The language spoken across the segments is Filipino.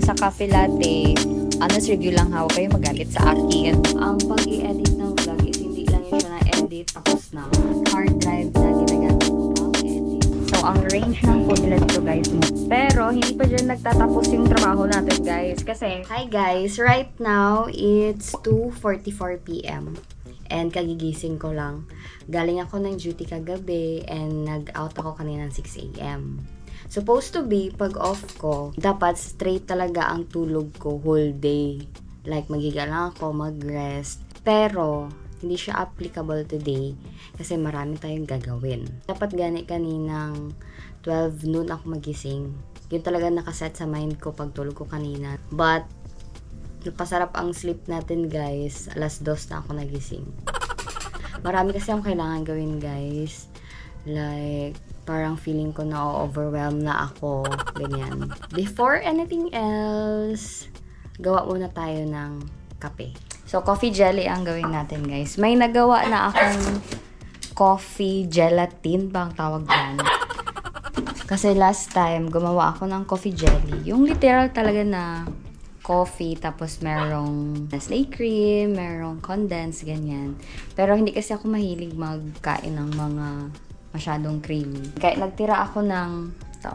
sa cafe latte, honest review lang ha, huwag kayo magalit sa akin. Ang pag-i-edit ng vlog is hindi lang yun siya na-edit tapos na. Hard drive na ginagamit ko pang edit. So, ang range ng food nila dito guys. Pero, hindi pa dyan nagtatapos yung trabaho natin guys. Kasi, hi guys, right now, it's 2:44 p.m. And kagigising ko lang. Galing ako ng duty kagabi and nag-out ako kanina ng 6 a.m. Supposed to be, pag off ko, dapat straight talaga ang tulog ko whole day. Like, magiga lang ako, mag-rest. Pero, hindi siya applicable today kasi marami tayong gagawin. Dapat gani kaninang 12 noon ako magising. Yun talaga nakaset sa mind ko pag tulog ko kanina. But, napasarap ang sleep natin guys. Alas 2 na ako nagising. Marami kasi akong kailangan gawin guys. Like, parang feeling ko na overwhelmed na ako. Ganyan. Before anything else, gawa muna tayo ng kape. So, coffee jelly ang gawin natin guys. May nagawa na akong coffee gelatin ba ang tawag dyan? Kasi last time, gumawa ako ng coffee jelly. Yung literal talaga na coffee, tapos merong Nestle cream, merong condensed, ganyan. Pero hindi kasi ako mahilig magkain ng mga masyadong creamy. Kaya nagtira ako ng ito.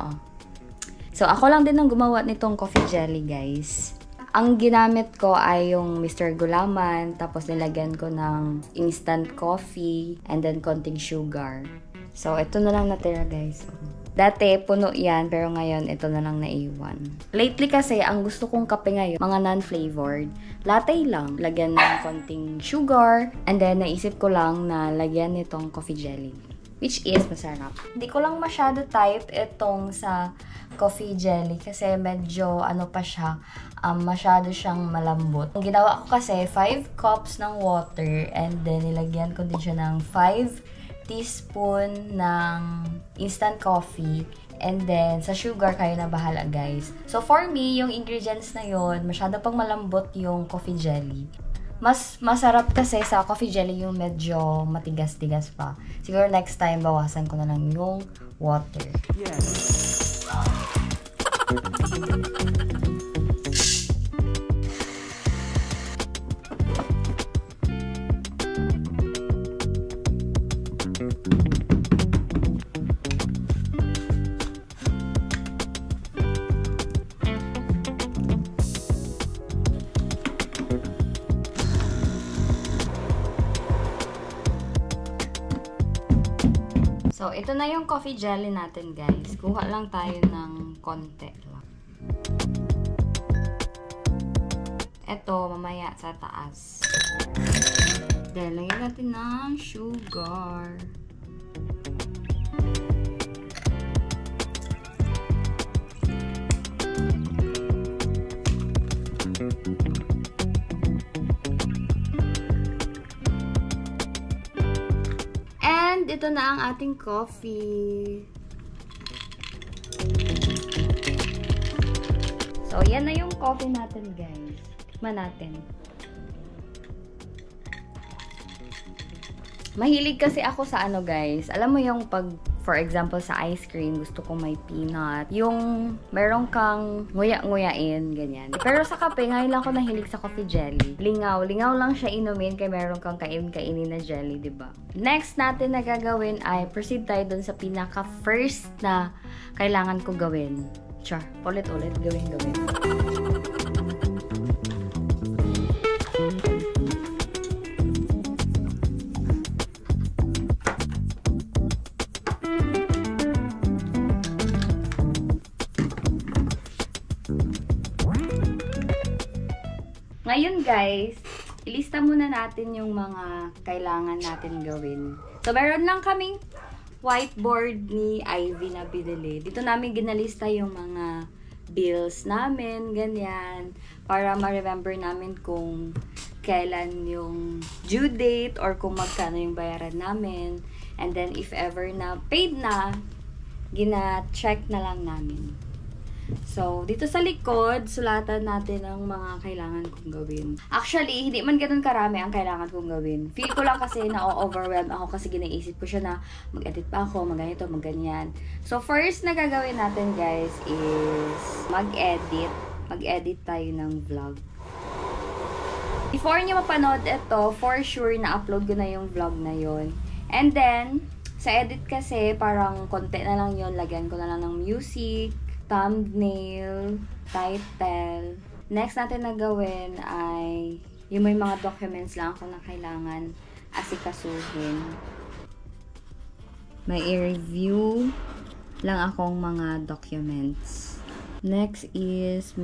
So, ako lang din ang gumawa nitong coffee jelly, guys. Ang ginamit ko ay yung Mr. Gulaman, tapos nilagyan ko ng instant coffee, and then konting sugar. So, ito na lang natira, guys. Dati, puno yan, pero ngayon, ito na lang naiwan. Lately kasi, ang gusto kong kape ngayon, mga non-flavored, latte lang. Lagyan ng konting sugar, and then naisip ko lang na lagyan nitong coffee jelly. Which is masarap. Hindi ko lang masyado type itong sa coffee jelly kasi medyo ano pa siya, masyado siyang malambot. Ang ginawa ko kasi 5 cups ng water and then nilagyan ko din siya ng 5 teaspoon ng instant coffee and then sa sugar kayo na bahala guys. So for me, yung ingredients na yon masyado pang malambot yung coffee jelly. Mas masarap kasi sa coffee jelly yung medyo matigas-tigas pa. Siguro next time, bawasan ko na lang yung water. Yes. So, ito na yung coffee jelly natin, guys. Kuha lang tayo ng konti lang. Ito, mamaya sa taas. Then, lagyan natin ng sugar. Ito na ang ating coffee. So, yan na yung coffee natin, guys. Tikman natin. Mahilig kasi ako sa ano, guys. Alam mo yung pag, for example, sa ice cream, gusto ko may peanut. Yung meron kang nguya-nguyain, ganyan. Pero sa kape, ngayon lang ako nahilig sa coffee jelly. Lingaw. Lingaw lang siya inumin kaya meron kang kainin na jelly, diba? Next natin na gagawin ay proceed tayo dun sa pinaka-first na kailangan ko gawin. Char, ulit-ulit, gawin. Ngayon guys, ilista muna natin yung mga kailangan natin gawin. So, meron lang kaming whiteboard ni Ivy na binili. Dito namin ginalista yung mga bills namin, ganyan. Para ma-remember namin kung kailan yung due date or kung magkano yung bayaran namin. And then, if ever na paid na, gina-check na lang namin. So, dito sa likod, sulatan natin ang mga kailangan kong gawin. Actually, hindi man ganun karami ang kailangan kong gawin. Feel ko lang kasi na-overwhelm ako kasi ginaisip ko siya na mag-edit pa ako, mag-ganito, mag-ganyan. So, first na gagawin natin guys is mag-edit mag-edit tayo ng vlog. Before nyo mapanood ito, for sure na-upload ko na yung vlog na yon. And then, sa edit kasi, parang konti na lang yon. Lagyan ko na lang ng music, thumbnail, title. Next natin na gawin ay yung may mga documents lang ako na kailangan asikasuhin. May i-review lang akong mga documents. Next is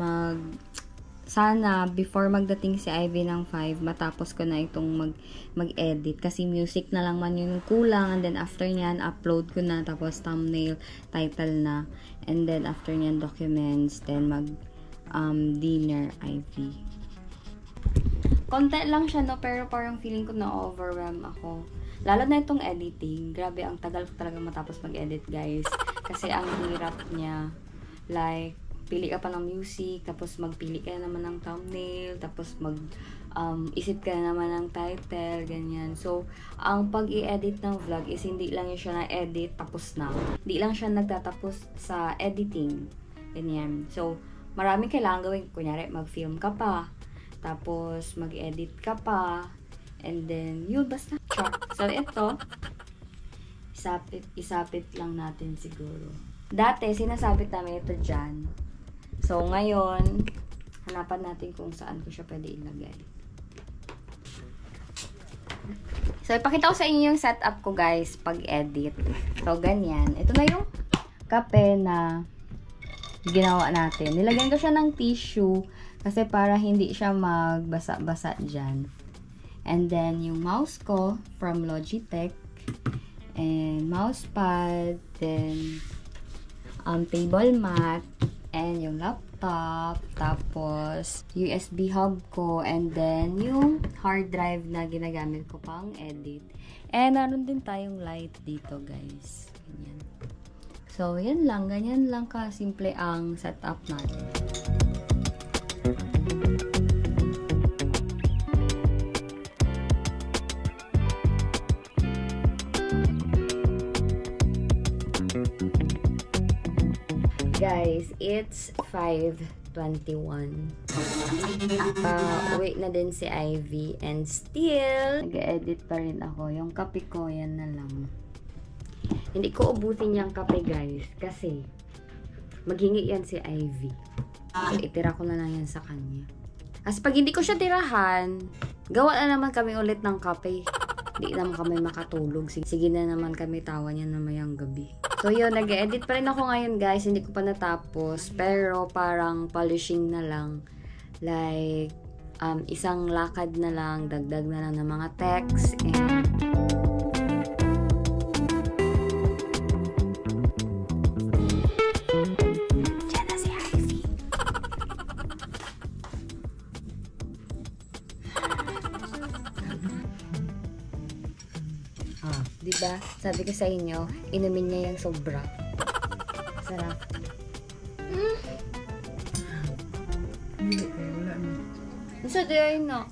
sana before magdating si Ivy ng 5, matapos ko na itong mag-edit. Kasi music na lang man yung kulang. And then after nyan, upload ko na. Tapos thumbnail, title na. And then after nyan, documents. Then dinner, Ivy. Konti lang siya, no? Pero parang feeling ko na-overwhelm ako. Lalo na itong editing. Grabe, ang tagal ko talaga matapos mag-edit, guys. Kasi ang hirap niya. Like, pili ka pa ng music, tapos magpili ka naman ng thumbnail, tapos isip ka naman ng title, ganyan. So, ang pag-i-edit ng vlog is hindi lang yun siya na-edit, tapos na. Hindi lang siya nagtatapos sa editing. Ganyan. So, maraming kailangan gawin. Kunyari, mag-film ka pa, tapos mag-edit ka pa, and then, yun, basta. So, ito, isapit lang natin siguro. Dati, sinasabit namin ito dyan. So, ngayon, hanapan natin kung saan ko siya pwede ilagay. So, ipakita ko sa inyo yung setup ko, guys, pag-edit. So, ganyan. Ito na yung kape na ginawa natin. Nilagyan ko siya ng tissue kasi para hindi siya magbasa-basa dyan. And then, yung mouse ko from Logitech. And mousepad. Then, table mat. And yung laptop, tapos USB hub ko, and then yung hard drive na ginagamit ko pang edit. And naroon din tayong light dito, guys. Ganyan. So, yan lang. Ganyan lang ka-simple ang setup natin. Guys, it's 5:21. Uwi na din si Ivy. And still, nag-edit pa rin ako. Yung kape ko, yan na lang. Hindi ko ubusin yung kape, guys. Kasi, maghingi yan si Ivy. So, itira ko na lang yan sa kanya. As pag hindi ko siya tirahan, gawa na naman kami ulit ng kape. Hindi naman kami makatulog. Sige na naman kami tawa niya na mayang gabi. So, yun, nag-edit pa rin ako ngayon, guys. Hindi ko pa natapos. Pero, parang polishing na lang. Like, isang lakad na lang. Dagdag na lang ng mga text. And, dyan na si Ivy. Diba? Sabi ko sa inyo, inumin niya yung sobra. Sarap. So, doon no.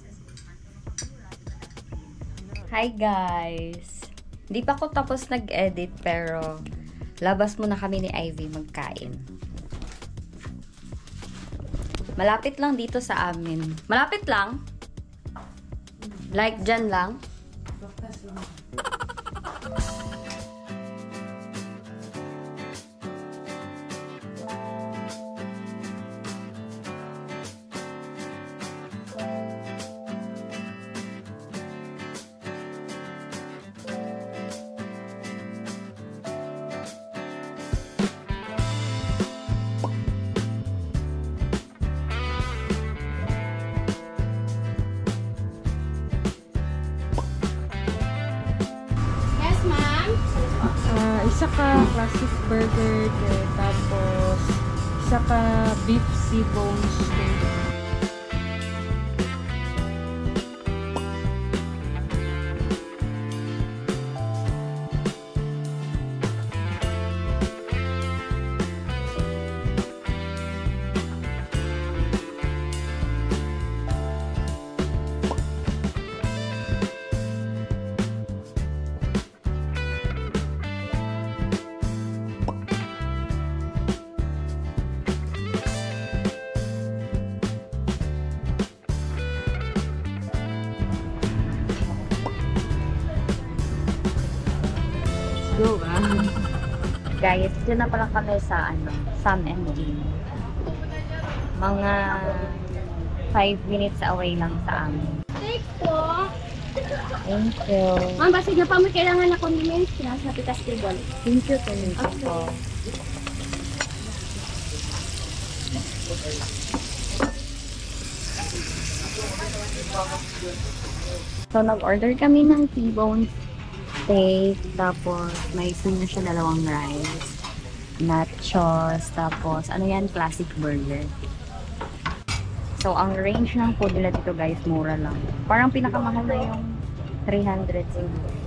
Hi, guys. Hindi pa ako tapos nag-edit, pero labas muna kami ni Ivy magkain. Malapit lang dito sa amin. Malapit lang. Like, dyan lang. Isa ka classic burger, tapos isa ka beef C-bone steak. guys, dito na pala kami sa Sam and Dean. Mga 5 minutes away lang sa amin. Thank po. Thank you. Ma'am, basta na pa mo kailangan na condiments na sa pitas table. Thank you, thank you po. So, nag-order kami ng T-bone steak, tapos may na siya 2 rice, nachos, tapos ano yan, classic burger. So, ang range ng food nila dito guys, mura lang. Parang pinakamahal na yung 300 siguro.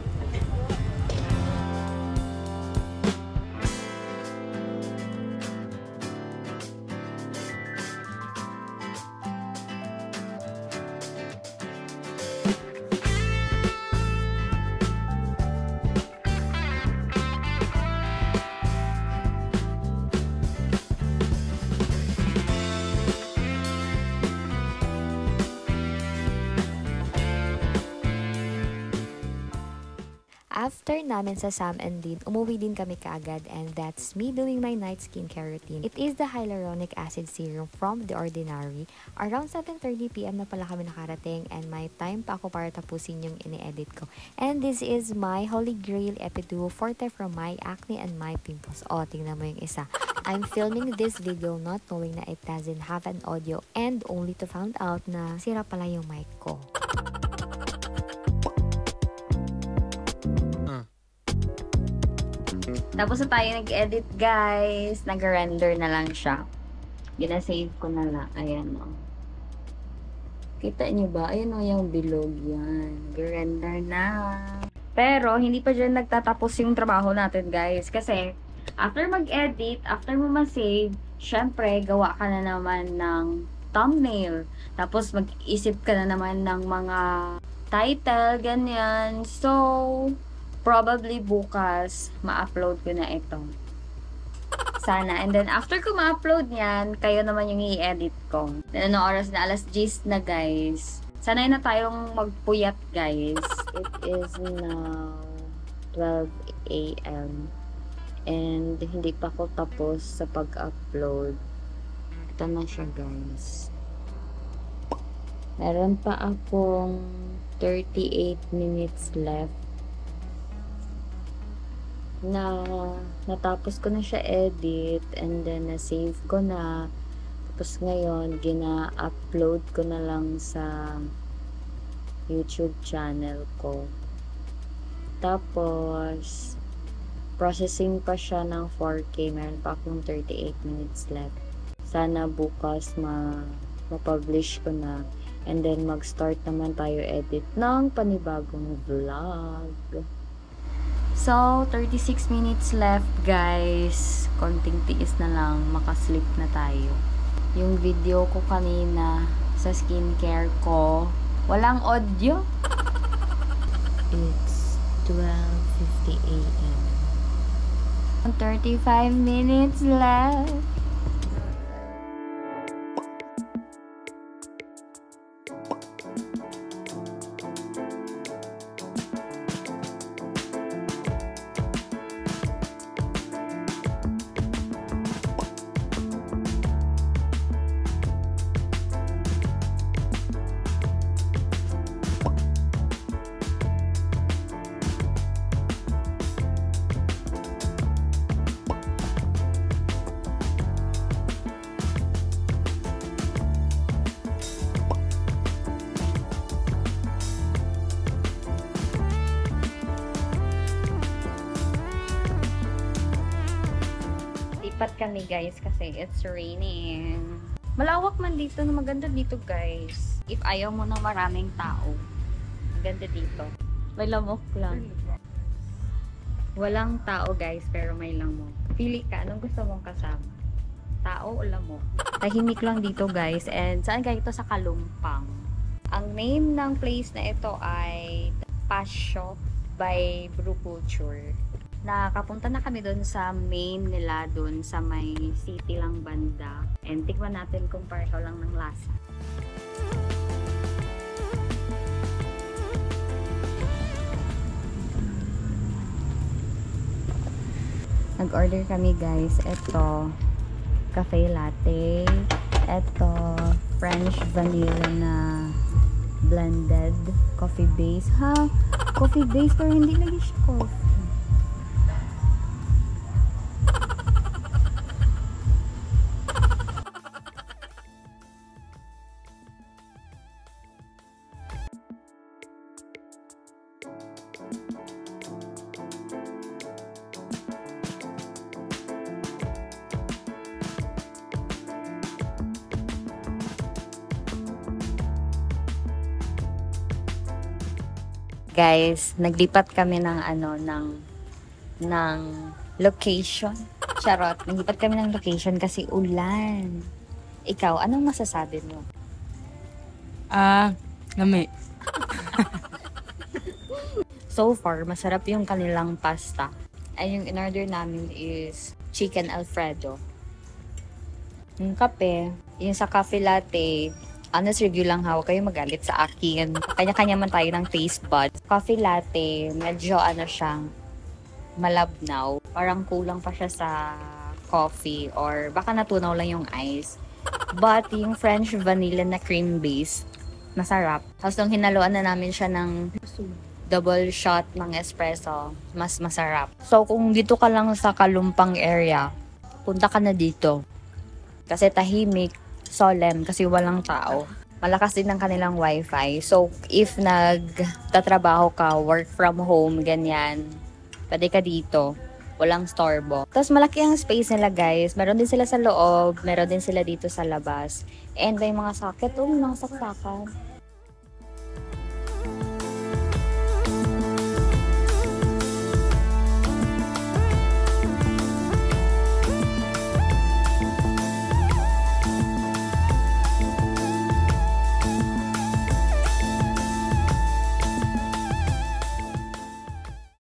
After namin sa Sam and Dean, umuwi din kami kaagad, and that's me doing my night skincare routine. It is the hyaluronic acid serum from The Ordinary. Around 7:30 PM na pala kami nakarating, and may time pa ako para tapusin yung ini-edit ko. And this is my Holy Grail Epiduo Forte from my acne and my pimples. O, tingnan mo yung isa. I'm filming this video not knowing na it doesn't have an audio, and only to find out na sira pala yung mic ko. Tapos na tayo nag-edit guys. Nag-render na lang siya. Ginasave ko na lang. Ayan o. Kita nyo ba? Ayan o yung bilog yan. Nag-render na. Pero hindi pa dyan nagtatapos yung trabaho natin guys. Kasi after mag-edit, after mo ma-save, syempre gawa ka na naman ng thumbnail. Tapos mag-isip ka na naman ng mga title, ganyan. So, probably bukas, ma-upload ko na ito. Sana. And then, after ko ma-upload yan, kayo naman yung i-edit ko. Then, ano oras na? Alas 10 na, guys. Sanay na tayong magpuyat, guys. It is now 12 AM. And, hindi pa ako tapos sa pag-upload. Ito na siya, guys. Meron pa akong 38 minutes left na natapos ko na siya edit, and then na-save ko na. Tapos ngayon, gina-upload ko na lang sa YouTube channel ko. Tapos, processing pa siya ng 4K. Meron pa akong 38 minutes left. Sana bukas ma-publish ko na. And then, mag-start naman tayo edit ng panibagong vlog. So, 36 minutes left, guys. Konting tiis na lang, makasleep na tayo. Yung video ko kanina sa skincare ko, walang audio. It's 12:50 AM. 35 minutes left. Lipat kami guys kasi it's raining. Malawak man dito, na maganda dito guys. If ayaw mo ng maraming tao, maganda dito. May lamok lang. Walang tao guys, pero may lamok. Pili ka, anong gusto mong kasama? Tao o lamok? Tahimik lang dito guys. And saan kayo ito? Sa Kalumpang. Ang name ng place na ito ay Pasyo by Brew Culture. Nakapunta na kami doon sa main nila, doon sa may city lang banda. And tikman natin kung pareho lang ng lasa. Nag-order kami guys. Ito, cafe latte. Ito, French vanilla na blended coffee base. Ha? Coffee base pero hindi lagi siya coffee. Guys, naglipat kami ng location. Charot, naglipat kami ng location kasi ulan. Ikaw, anong masasabi mo? Lami. So far, masarap yung kanilang pasta. Ay, yung in-order namin is chicken alfredo. Yung kape, yung sa cafe latte, honest review lang ha, huwag kayo magalit sa akin. Kanya-kanya man tayo ng taste buds. Coffee latte, medyo siyang malabnaw. Parang kulang pa siya sa coffee or baka natunaw lang yung ice. But yung French vanilla na cream base, masarap. Tapos nung hinaluan na namin siya ng double shot ng espresso, mas masarap. So kung dito ka lang sa Kalumpang area, punta ka na dito. Kasi tahimik, solemn kasi walang tao. Malakas din ang kanilang wifi. So, if nagtatrabaho ka, work from home, ganyan, pwede ka dito. Walang storbo. Tapos malaki ang space nila guys. Meron din sila sa loob, meron din sila dito sa labas. And may mga socket, mga saksakan.